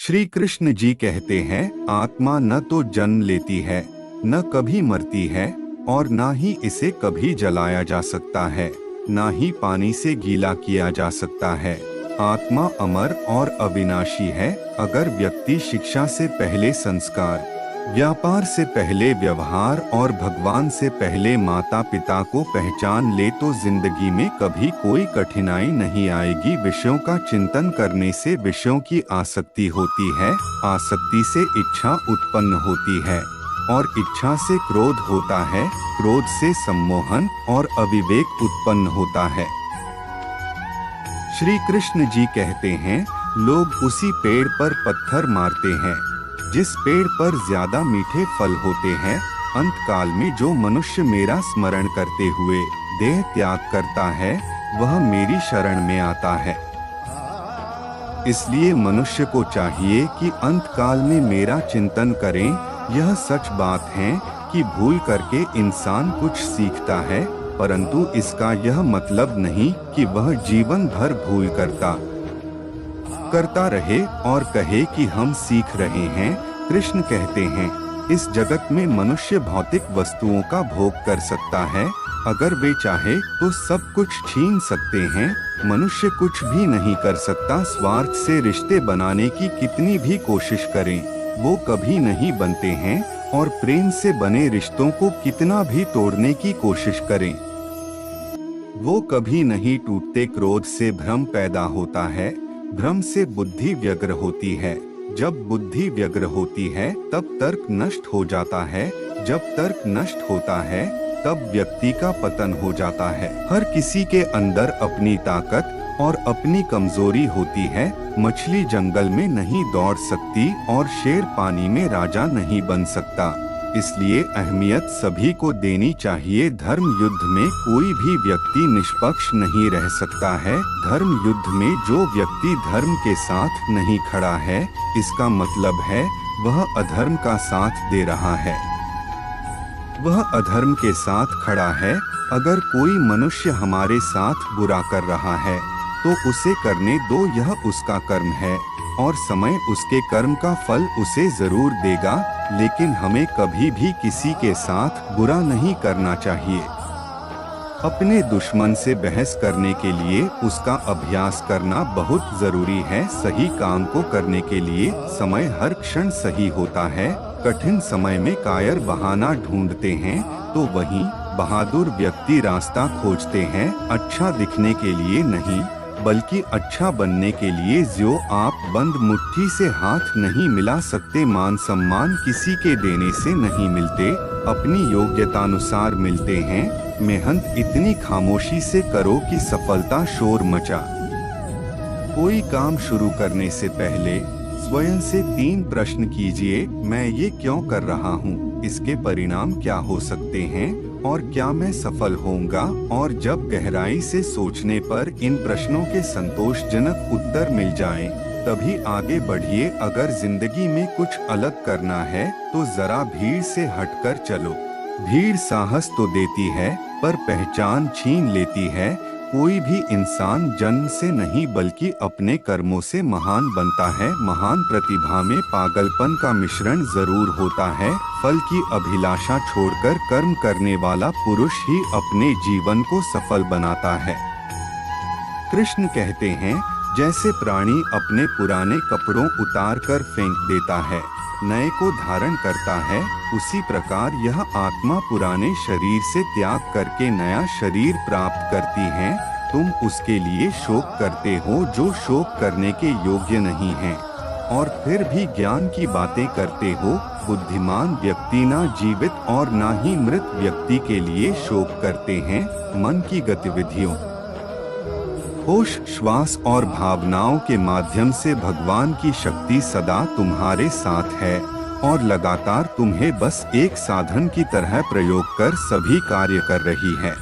श्री कृष्ण जी कहते हैं, आत्मा न तो जन्म लेती है, न कभी मरती है और न ही इसे कभी जलाया जा सकता है, न ही पानी से गीला किया जा सकता है। आत्मा अमर और अविनाशी है। अगर व्यक्ति शिक्षा से पहले संस्कार, व्यापार से पहले व्यवहार और भगवान से पहले माता पिता को पहचान ले तो जिंदगी में कभी कोई कठिनाई नहीं आएगी। विषयों का चिंतन करने से विषयों की आसक्ति होती है, आसक्ति से इच्छा उत्पन्न होती है और इच्छा से क्रोध होता है, क्रोध से सम्मोहन और अविवेक उत्पन्न होता है। श्री कृष्ण जी कहते हैं, लोग उसी पेड़ पर पत्थर मारते हैं जिस पेड़ पर ज्यादा मीठे फल होते हैं। अंतकाल में जो मनुष्य मेरा स्मरण करते हुए देह त्याग करता है, वह मेरी शरण में आता है। इसलिए मनुष्य को चाहिए कि अंतकाल में मेरा चिंतन करें। यह सच बात है कि भूल करके इंसान कुछ सीखता है, परंतु इसका यह मतलब नहीं कि वह जीवन भर भूल करता रहे और कहे कि हम सीख रहे हैं। कृष्ण कहते हैं, इस जगत में मनुष्य भौतिक वस्तुओं का भोग कर सकता है। अगर वे चाहे तो सब कुछ छीन सकते हैं। मनुष्य कुछ भी नहीं कर सकता। स्वार्थ से रिश्ते बनाने की कितनी भी कोशिश करें, वो कभी नहीं बनते हैं और प्रेम से बने रिश्तों को कितना भी तोड़ने की कोशिश करें, वो कभी नहीं टूटते। क्रोध से भ्रम पैदा होता है, भ्रम से बुद्धि व्यग्र होती है। जब बुद्धि व्यग्र होती है तब तर्क नष्ट हो जाता है। जब तर्क नष्ट होता है तब व्यक्ति का पतन हो जाता है। हर किसी के अंदर अपनी ताकत और अपनी कमजोरी होती है। मछली जंगल में नहीं दौड़ सकती और शेर पानी में राजा नहीं बन सकता। इसलिए अहमियत सभी को देनी चाहिए। धर्म युद्ध में कोई भी व्यक्ति निष्पक्ष नहीं रह सकता है। धर्म युद्ध में जो व्यक्ति धर्म के साथ नहीं खड़ा है, इसका मतलब है वह अधर्म का साथ दे रहा है, वह अधर्म के साथ खड़ा है। अगर कोई मनुष्य हमारे साथ बुरा कर रहा है तो उसे करने दो, यह उसका कर्म है और समय उसके कर्म का फल उसे जरूर देगा। लेकिन हमें कभी भी किसी के साथ बुरा नहीं करना चाहिए। अपने दुश्मन से बहस करने के लिए उसका अभ्यास करना बहुत जरूरी है। सही काम को करने के लिए समय हर क्षण सही होता है। कठिन समय में कायर बहाना ढूंढते हैं तो वहीं बहादुर व्यक्ति रास्ता खोजते हैं। अच्छा दिखने के लिए नहीं बल्कि अच्छा बनने के लिए। जो आप बंद मुट्ठी से हाथ नहीं मिला सकते, मान सम्मान किसी के देने से नहीं मिलते, अपनी योग्यतानुसार मिलते हैं। मेहनत इतनी खामोशी से करो कि सफलता शोर मचा। कोई काम शुरू करने से पहले स्वयं से 3 प्रश्न कीजिए। मैं ये क्यों कर रहा हूँ? इसके परिणाम क्या हो सकते हैं और क्या मैं सफल होऊंगा? और जब गहराई से सोचने पर इन प्रश्नों के संतोषजनक उत्तर मिल जाएं, तभी आगे बढ़िए। अगर जिंदगी में कुछ अलग करना है तो जरा भीड़ से हटकर चलो। भीड़ साहस तो देती है पर पहचान छीन लेती है। कोई भी इंसान जन्म से नहीं बल्कि अपने कर्मों से महान बनता है। महान प्रतिभा में पागलपन का मिश्रण जरूर होता है। फल की अभिलाषा छोड़कर कर्म करने वाला पुरुष ही अपने जीवन को सफल बनाता है। कृष्ण कहते हैं, जैसे प्राणी अपने पुराने कपड़ों उतार कर फेंक देता है, नए को धारण करता है, उसी प्रकार यह आत्मा पुराने शरीर से त्याग करके नया शरीर प्राप्त करती है। तुम उसके लिए शोक करते हो जो शोक करने के योग्य नहीं है और फिर भी ज्ञान की बातें करते हो। बुद्धिमान व्यक्ति ना जीवित और ना ही मृत व्यक्ति के लिए शोक करते हैं। मन की गतिविधियों, होश, श्वास और भावनाओं के माध्यम से भगवान की शक्ति सदा तुम्हारे साथ है और लगातार तुम्हें बस एक साधन की तरह प्रयोग कर सभी कार्य कर रही है।